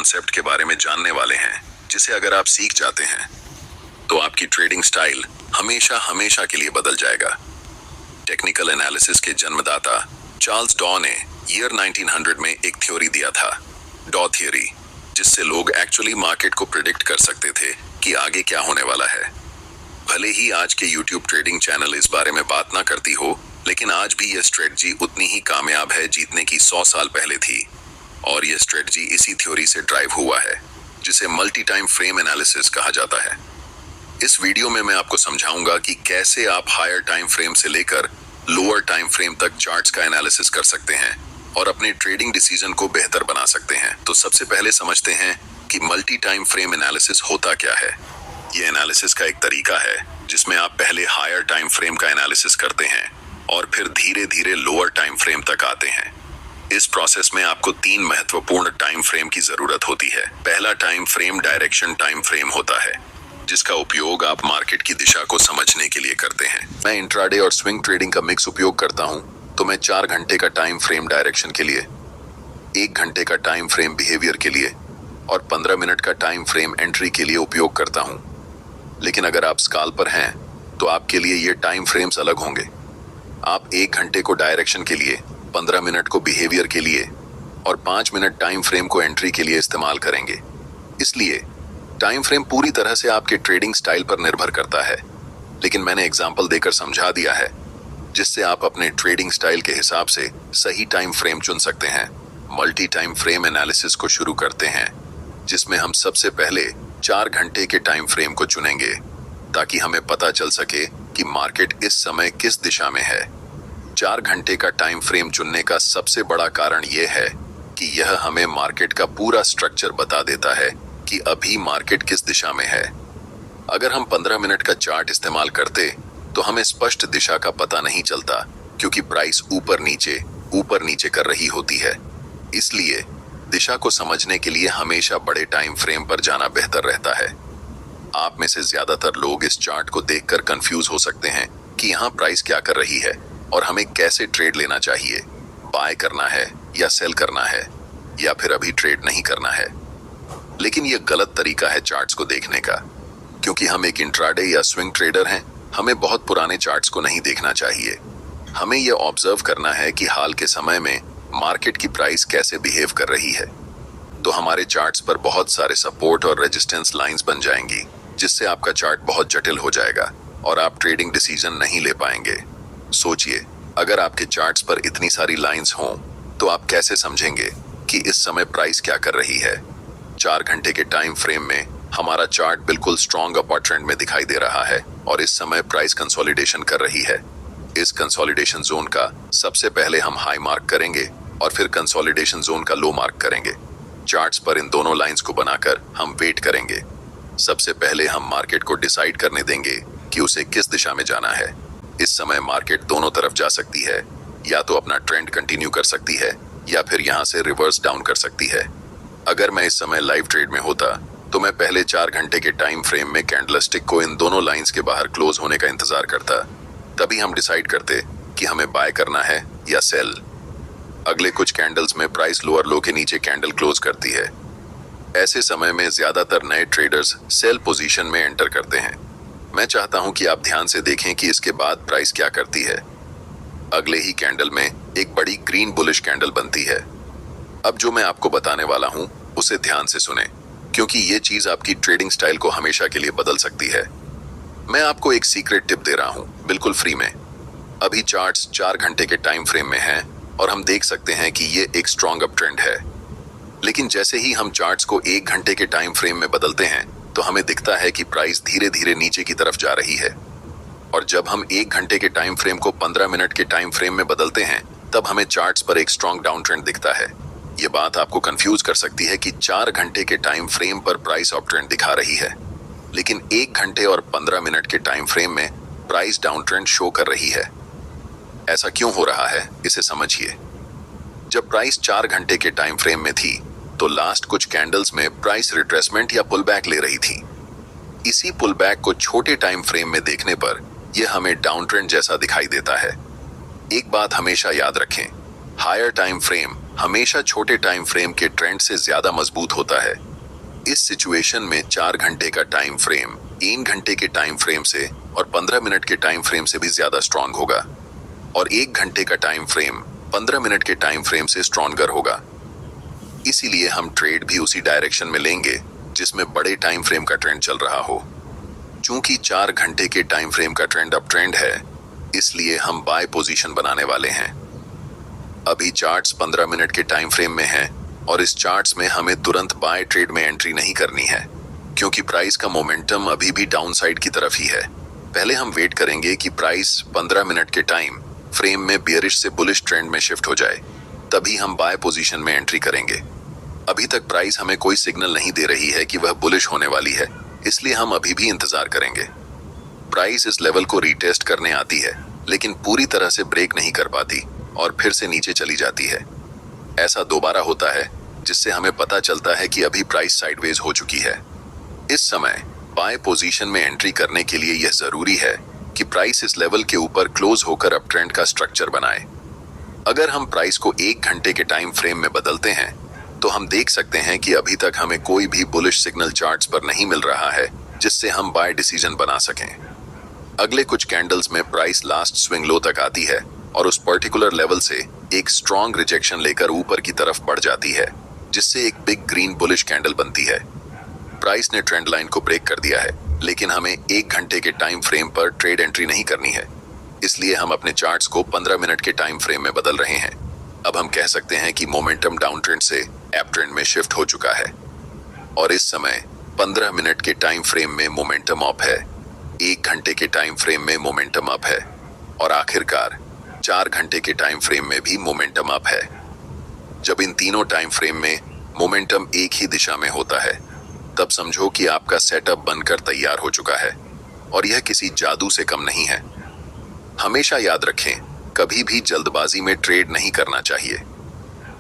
Concept के बारे में जानने वाले हैं, जिसे अगर आप सीख जाते हैं तो आपकी ट्रेडिंग स्टाइल हमेशा हमेशा के लिए बदल जाएगा। टेक्निकल एनालिसिस के जन्मदाता चार्ल्स डॉ ने ईयर 1900 में एक थ्योरी दिया था, डॉ थ्योरी, जिससे लोग एक्चुअली मार्केट को प्रिडिक्ट कर सकते थे कि आगे क्या होने वाला है। भले ही आज के यूट्यूब ट्रेडिंग चैनल इस बारे में बात ना करती हो, लेकिन आज भी यह स्ट्रेटजी उतनी ही कामयाब है जीतने की 100 साल पहले थी। और यह स्ट्रेटजी इसी थ्योरी से ड्राइव हुआ है, जिसे मल्टी टाइम फ्रेम एनालिसिस कहा जाता है। इस वीडियो में मैं आपको समझाऊंगा कि कैसे आप हायर टाइम फ्रेम से लेकर लोअर टाइम फ्रेम तक चार्ट्स का एनालिसिस कर सकते हैं और अपने ट्रेडिंग डिसीजन को बेहतर बना सकते हैं। तो सबसे पहले समझते हैं कि मल्टी टाइम फ्रेम एनालिसिस होता क्या है। यह एनालिसिस का एक तरीका है जिसमें आप पहले हायर टाइम फ्रेम का एनालिसिस करते हैं और फिर धीरे धीरे लोअर टाइम फ्रेम तक आते हैं। इस प्रोसेस में आपको 3 महत्वपूर्ण टाइम फ्रेम की जरूरत होती है। पहला time frame direction time frame होता है, जिसका उपयोग आप मार्केट की दिशा को समझने के लिए करते हैं। मैं इंट्राडे और स्विंग ट्रेडिंग का मिक्स उपयोग करता हूं, तो मैं 4 घंटे का टाइम फ्रेम डायरेक्शन के लिए, 1 घंटे का टाइम फ्रेम बिहेवियर के लिए और 15 मिनट का टाइम फ्रेम एंट्री के लिए उपयोग करता हूं। लेकिन अगर आप स्काल्पर हैं तो आपके लिए ये टाइम फ्रेम्स अलग होंगे। आप 1 घंटे को डायरेक्शन के लिए, 15 मिनट को बिहेवियर के लिए और 5 मिनट टाइम फ्रेम को एंट्री के लिए इस्तेमाल करेंगे। इसलिए टाइम फ्रेम पूरी तरह से आपके ट्रेडिंग स्टाइल पर निर्भर करता है, लेकिन मैंने एग्जांपल देकर समझा दिया है, जिससे आप अपने ट्रेडिंग स्टाइल के हिसाब से सही टाइम फ्रेम चुन सकते हैं। मल्टी टाइम फ्रेम एनालिसिस को शुरू करते हैं, जिसमें हम सबसे पहले 4 घंटे के टाइम फ्रेम को चुनेंगे, ताकि हमें पता चल सके कि मार्केट इस समय किस दिशा में है। 4 घंटे का टाइम फ्रेम चुनने का सबसे बड़ा कारण यह है कि यह हमें मार्केट का पूरा स्ट्रक्चर बता देता है कि अभी मार्केट किस दिशा में है। अगर हम 15 मिनट का चार्ट इस्तेमाल करते तो हमें स्पष्ट दिशा का पता नहीं चलता, क्योंकि प्राइस ऊपर नीचे कर रही होती है। इसलिए दिशा को समझने के लिए हमेशा बड़े टाइम फ्रेम पर जाना बेहतर रहता है। आप में से ज्यादातर लोग इस चार्ट को देखकर कंफ्यूज हो सकते हैं कि यहाँ प्राइस क्या कर रही है और हमें कैसे ट्रेड लेना चाहिए, बाय करना है या सेल करना है, या फिर अभी ट्रेड नहीं करना है। लेकिन यह गलत तरीका है चार्ट्स को देखने का, क्योंकि हम एक इंट्राडे या स्विंग ट्रेडर हैं। हमें बहुत पुराने चार्ट्स को नहीं देखना चाहिए। हमें यह ऑब्जर्व करना है कि हाल के समय में मार्केट की प्राइस कैसे बिहेव कर रही है। तो हमारे चार्ट्स पर बहुत सारे सपोर्ट और रेजिस्टेंस लाइंस बन जाएंगी, जिससे आपका चार्ट बहुत जटिल हो जाएगा और आप ट्रेडिंग डिसीजन नहीं ले पाएंगे। सोचिए, अगर आपके चार्ट्स पर इतनी सारी लाइंस हों तो आप कैसे समझेंगे कि इस समय प्राइस क्या कर रही है। 4 घंटे के टाइम फ्रेम में हमारा चार्ट बिल्कुल स्ट्रॉन्ग अपर ट्रेंड में दिखाई दे रहा है और इस समय प्राइस कंसोलिडेशन कर रही है। इस कंसोलिडेशन जोन का सबसे पहले हम हाई मार्क करेंगे और फिर कंसोलिडेशन जोन का लो मार्क करेंगे। चार्ट्स पर इन दोनों लाइंस को बनाकर हम वेट करेंगे। सबसे पहले हम मार्केट को डिसाइड करने देंगे कि उसे किस दिशा में जाना है। इस समय मार्केट दोनों तरफ जा सकती है, या तो अपना ट्रेंड कंटिन्यू कर सकती है या फिर यहाँ से रिवर्स डाउन कर सकती है। अगर मैं इस समय लाइव ट्रेड में होता तो मैं पहले 4 घंटे के टाइम फ्रेम में कैंडलस्टिक को इन दोनों लाइंस के बाहर क्लोज होने का इंतजार करता। तभी हम डिसाइड करते कि हमें बाय करना है या सेल। अगले कुछ कैंडल्स में प्राइस लोअर लो के नीचे कैंडल क्लोज करती है। ऐसे समय में ज्यादातर नए ट्रेडर्स सेल पोजीशन में एंटर करते हैं। मैं चाहता हूं कि आप ध्यान से देखें कि इसके बाद प्राइस क्या करती है। अगले ही कैंडल में एक बड़ी ग्रीन बुलिश कैंडल बनती है। अब जो मैं आपको बताने वाला हूं उसे ध्यान से सुने, क्योंकि ये चीज आपकी ट्रेडिंग स्टाइल को हमेशा के लिए बदल सकती है। मैं आपको एक सीक्रेट टिप दे रहा हूं, बिल्कुल फ्री में। अभी चार्ट्स 4 घंटे के टाइम फ्रेम में हैं और हम देख सकते हैं कि ये एक स्ट्रॉन्ग अप ट्रेंड है। लेकिन जैसे ही हम चार्ट्स को 1 घंटे के टाइम फ्रेम में बदलते हैं तो हमें दिखता है कि प्राइस धीरे धीरे नीचे की तरफ जा रही है। और जब हम 1 घंटे के टाइम फ्रेम को 15 मिनट के टाइम फ्रेम में बदलते हैं तब हमें चार्ट्स पर एक स्ट्रॉन्ग डाउन ट्रेंड दिखता है। ये बात आपको कंफ्यूज कर सकती है कि 4 घंटे के टाइम फ्रेम पर प्राइस अप ट्रेंड दिखा रही है, लेकिन 1 घंटे और 15 मिनट के टाइम फ्रेम में प्राइस डाउन ट्रेंड शो कर रही है। ऐसा क्यों हो रहा है, इसे समझिए। जब प्राइस 4 घंटे के टाइम फ्रेम में थी तो लास्ट कुछ कैंडल्स में प्राइस रिट्रेसमेंट या पुल बैक ले रही थी। इसी पुल बैक को छोटे टाइम फ्रेम में देखने पर यह हमें डाउन ट्रेंड जैसा दिखाई देता है। एक बात हमेशा याद रखें, हायर टाइम फ्रेम हमेशा छोटे टाइम फ्रेम के ट्रेंड से ज्यादा मजबूत होता है। इस सिचुएशन में 4 घंटे का टाइम फ्रेम 3 घंटे के टाइम फ्रेम से और 15 मिनट के टाइम फ्रेम से भी ज्यादा स्ट्रांग होगा, और 1 घंटे का टाइम फ्रेम 15 मिनट के टाइम फ्रेम से स्ट्रॉन्गर होगा। इसीलिए हम ट्रेड भी उसी डायरेक्शन में लेंगे जिसमें बड़े टाइम फ्रेम का ट्रेंड चल रहा हो। चूंकि 4 घंटे के टाइम फ्रेम का ट्रेंड अप ट्रेंड है, इसलिए हम बाय पोजीशन बनाने वाले हैं। अभी चार्ट्स 15 मिनट के टाइम फ्रेम में हैं और इस चार्ट्स में हमें तुरंत बाय ट्रेड में एंट्री नहीं करनी है, क्योंकि प्राइस का मोमेंटम अभी भी डाउन साइड की तरफ ही है। पहले हम वेट करेंगे कि प्राइस 15 मिनट के टाइम फ्रेम में बियरिश से बुलिश ट्रेंड में शिफ्ट हो जाए, तभी हम बाय पोजीशन में एंट्री करेंगे। अभी तक प्राइस हमें कोई सिग्नल नहीं दे रही है कि वह बुलिश होने वाली है, इसलिए हम अभी भी इंतजार करेंगे। प्राइस इस लेवल को रीटेस्ट करने आती है, लेकिन पूरी तरह से ब्रेक नहीं कर पाती और फिर से नीचे चली जाती है। ऐसा दोबारा होता है, जिससे हमें पता चलता है कि अभी प्राइस साइडवेज हो चुकी है। इस समय बाय पोजीशन में एंट्री करने के लिए यह जरूरी है कि प्राइस इस लेवल के ऊपर क्लोज होकर अप ट्रेंड का स्ट्रक्चर बनाए। अगर हम प्राइस को 1 घंटे के टाइम फ्रेम में बदलते हैं, तो हम देख सकते हैं कि अभी तक हमें कोई भी बुलिश सिग्नल चार्ट्स पर नहीं मिल रहा है जिससे हम बाय डिसीजन बना सकें। अगले कुछ कैंडल्स में प्राइस लास्ट स्विंग लो तक आती है और उस पर्टिकुलर लेवल से एक स्ट्रॉन्ग रिजेक्शन लेकर ऊपर की तरफ बढ़ जाती है, जिससे एक बिग ग्रीन बुलिश कैंडल बनती है। प्राइस ने ट्रेंड लाइन को ब्रेक कर दिया है, लेकिन हमें 1 घंटे के टाइम फ्रेम पर ट्रेड एंट्री नहीं करनी है, इसलिए हम अपने चार्ट्स को 15 मिनट के टाइम फ्रेम में बदल रहे हैं। अब हम कह सकते हैं कि मोमेंटम डाउन ट्रेंड से अप ट्रेंड में शिफ्ट हो चुका है और इस समय 15 मिनट के टाइम फ्रेम में मोमेंटम अप है, 1 घंटे के टाइम फ्रेम में मोमेंटम अप है और आखिरकार 4 घंटे के टाइम फ्रेम में भी मोमेंटम अप है। जब इन तीनों टाइम फ्रेम में मोमेंटम एक ही दिशा में होता है, तब समझो कि आपका सेटअप बनकर तैयार हो चुका है और यह किसी जादू से कम नहीं है। हमेशा याद रखें, कभी भी जल्दबाजी में ट्रेड नहीं करना चाहिए।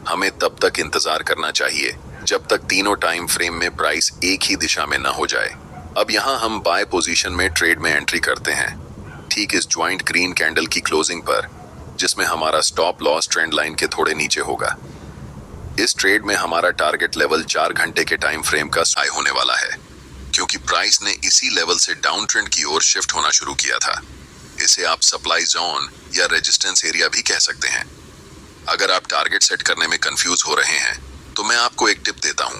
हमें तब तक इंतजार करना चाहिए जब तक तीनों टाइम फ्रेम में प्राइस एक ही दिशा में न हो जाए। अब यहाँ हम बाय पोजीशन में ट्रेड में एंट्री करते हैं, ठीक इस ज्वाइंट ग्रीन कैंडल की क्लोजिंग पर, जिसमें हमारा स्टॉप लॉस ट्रेंड लाइन के थोड़े नीचे होगा। इस ट्रेड में हमारा टारगेट लेवल 4 घंटे के टाइम फ्रेम का हाई होने वाला है, क्योंकि प्राइस ने इसी लेवल से डाउन ट्रेंड की ओर शिफ्ट होना शुरू किया था। इसे आप सप्लाई जोन या रेजिस्टेंस एरिया भी कह सकते हैं। अगर आप टारगेट सेट करने में कंफ्यूज हो रहे हैं, तो मैं आपको एक टिप देता हूं।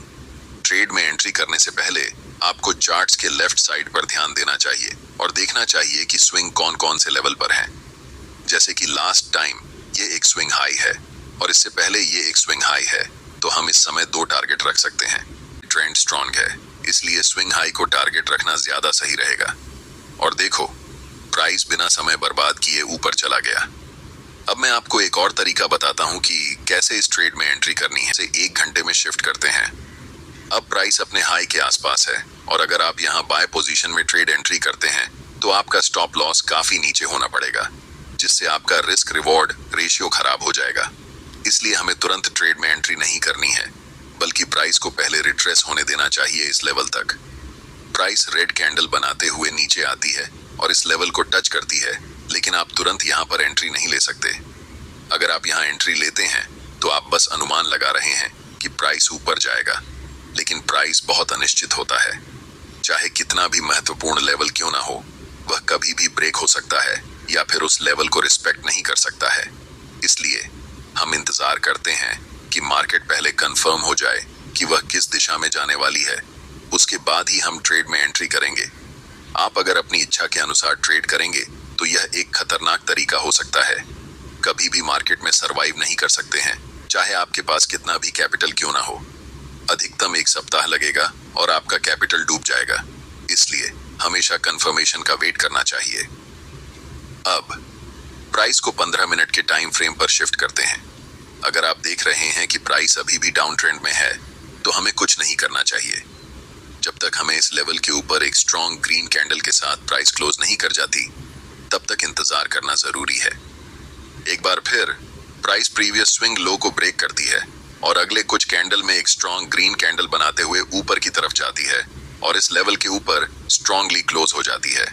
ट्रेड में एंट्री करने से पहले आपको चार्ट्स के लेफ्ट साइड पर ध्यान देना चाहिए और देखना चाहिए कि स्विंग कौन कौन से लेवल पर है। जैसे कि लास्ट टाइम ये एक स्विंग हाई है और इससे पहले ये एक स्विंग हाई है, तो हम इस समय 2 टारगेट रख सकते हैं। ट्रेंड स्ट्रॉन्ग है, इसलिए स्विंग हाई को टारगेट रखना ज्यादा सही रहेगा। और देखो, प्राइस बिना समय बर्बाद किए ऊपर चला गया। अब मैं आपको एक और तरीका बताता हूं कि कैसे इस ट्रेड में एंट्री करनी है। 1 घंटे में शिफ्ट करते हैं। अब प्राइस अपने हाई के आसपास है और अगर आप यहां बाय पोजीशन में ट्रेड एंट्री करते हैं, तो आपका स्टॉप लॉस काफी नीचे होना पड़ेगा, जिससे आपका रिस्क रिवॉर्ड रेशियो खराब हो जाएगा। इसलिए हमें तुरंत ट्रेड में एंट्री नहीं करनी है, बल्कि प्राइस को पहले रिट्रेस होने देना चाहिए इस लेवल तक। प्राइस रेड कैंडल बनाते हुए नीचे आती है और इस लेवल को टच करती है, लेकिन आप तुरंत यहाँ पर एंट्री नहीं ले सकते। अगर आप यहाँ एंट्री लेते हैं, तो आप बस अनुमान लगा रहे हैं कि प्राइस ऊपर जाएगा, लेकिन प्राइस बहुत अनिश्चित होता है। चाहे कितना भी महत्वपूर्ण लेवल क्यों ना हो, वह कभी भी ब्रेक हो सकता है या फिर उस लेवल को रिस्पेक्ट नहीं कर सकता है। इसलिए हम इंतजार करते हैं कि मार्केट पहले कंफर्म हो जाए कि वह किस दिशा में जाने वाली है, उसके बाद ही हम ट्रेड में एंट्री करेंगे। आप अगर अपनी इच्छा के अनुसार ट्रेड करेंगे, तो यह एक खतरनाक तरीका हो सकता है। कभी भी मार्केट में सरवाइव नहीं कर सकते हैं, चाहे आपके पास कितना भी कैपिटल क्यों ना हो। अधिकतम 1 सप्ताह लगेगा और आपका कैपिटल डूब जाएगा। इसलिए हमेशा कंफर्मेशन का वेट करना चाहिए। अब प्राइस को 15 मिनट के टाइम फ्रेम पर शिफ्ट करते हैं। अगर आप देख रहे हैं कि प्राइस अभी भी डाउन ट्रेंड में है, तो हमें कुछ नहीं करना चाहिए। जब तक हमें इस लेवल के ऊपर एक स्ट्रॉन्ग ग्रीन कैंडल के साथ प्राइस क्लोज नहीं कर जाती, तब तक इंतजार करना जरूरी है। एक बार फिर प्राइस प्रीवियस स्विंग लो को ब्रेक करती है और अगले कुछ कैंडल में एक स्ट्रॉन्ग ग्रीन कैंडल बनाते हुए ऊपर की तरफ जाती है और इस लेवल के ऊपर स्ट्रॉन्गली क्लोज हो जाती है।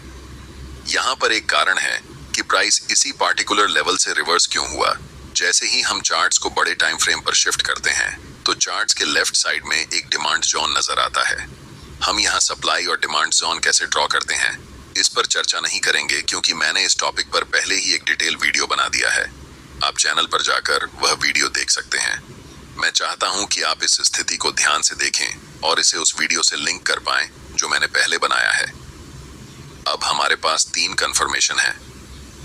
यहाँ पर एक कारण है कि प्राइस इसी पार्टिकुलर लेवल से रिवर्स क्यों हुआ, जैसे ही हम चार्ट्स को बड़े टाइम फ्रेम पर शिफ्ट करते हैं तो चार्ट्स के लेफ्ट साइड में एक डिमांड जोन नजर आता है। हम यहाँ सप्लाई और डिमांड जोन कैसे ड्रॉ करते हैं इस पर चर्चा नहीं करेंगे, क्योंकि मैंने इस टॉपिक पर पहले ही एक डिटेल वीडियो बना दिया है। आप चैनल पर जाकर वह वीडियो देख सकते हैं। मैं चाहता हूं कि आप इस स्थिति को ध्यान से देखें और इसे उस वीडियो से लिंक कर पाएं जो मैंने पहले बनाया है। अब हमारे पास 3 कंफर्मेशन है।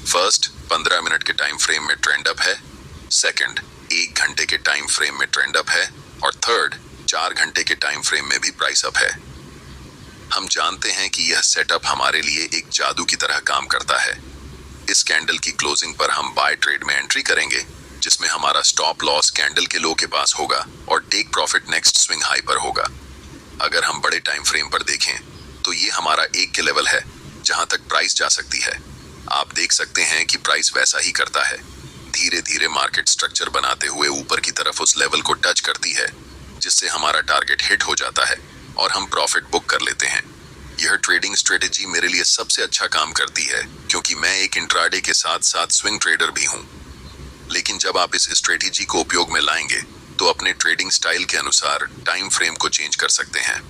फर्स्ट, 15 मिनट के टाइम फ्रेम में ट्रेंड अप है। सेकंड, 1 घंटे के टाइम फ्रेम में ट्रेंड अप है। और थर्ड, 4 घंटे के टाइम फ्रेम में भी प्राइस अप है। हम जानते हैं कि यह सेटअप हमारे लिए एक जादू की तरह काम करता है। इस कैंडल की क्लोजिंग पर हम बाय ट्रेड में एंट्री करेंगे, जिसमें हमारा स्टॉप लॉस कैंडल के लो के पास होगा और take profit next swing high पर होगा। अगर हम बड़े टाइम फ्रेम पर देखें तो ये हमारा 1 के लेवल है जहां तक प्राइस जा सकती है। आप देख सकते हैं कि प्राइस वैसा ही करता है, धीरे धीरे मार्केट स्ट्रक्चर बनाते हुए ऊपर की तरफ उस लेवल को टच करती है, जिससे हमारा टारगेट हिट हो जाता है और हम प्रॉफिट बुक कर लेते हैं। यह ट्रेडिंग स्ट्रेटेजी मेरे लिए सबसे अच्छा काम करती है, क्योंकि मैं एक इंट्राडे के साथ साथ स्विंग ट्रेडर भी हूं। लेकिन जब आप इस स्ट्रेटेजी को उपयोग में लाएंगे तो अपने ट्रेडिंग स्टाइल के अनुसार टाइम फ्रेम को चेंज कर सकते हैं।